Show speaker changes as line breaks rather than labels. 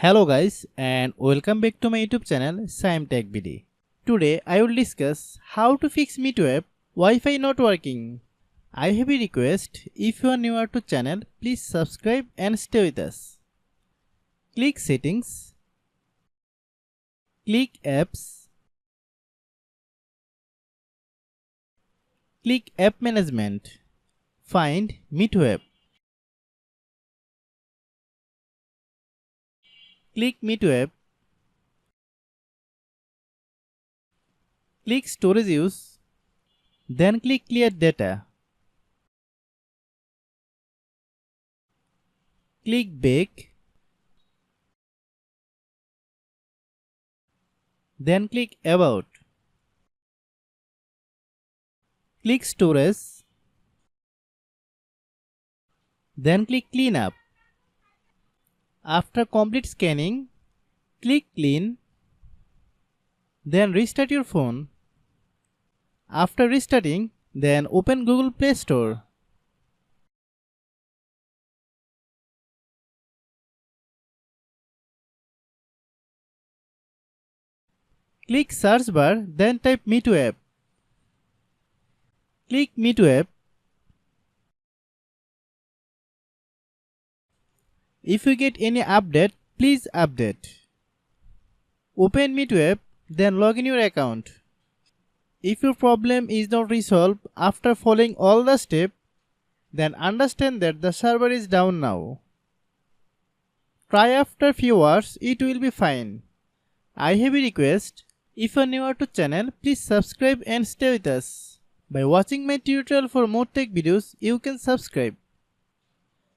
Hello guys and welcome back to my YouTube channel Shaem Tech BD. Today I will discuss how to fix MEETO app Wi-Fi not working. I have a request, if you are newer to channel, please subscribe and stay with us. Click Settings, click Apps, click App Management, find MEETO app. Click MEETO app, click Storage Use, then click Clear Data. Click Back, then click About. Click Storage, then click Clean Up. After complete scanning, click Clean, then restart your phone. After restarting, then open Google Play Store. Click Search bar, then type MEETO app. Click MEETO app. If you get any update, please update. Open MEETO app, then log in your account. If your problem is not resolved after following all the steps, then understand that the server is down now. Try after few hours, it will be fine. I have a request, if you are newer to channel, please subscribe and stay with us. By watching my tutorial for more tech videos, you can subscribe.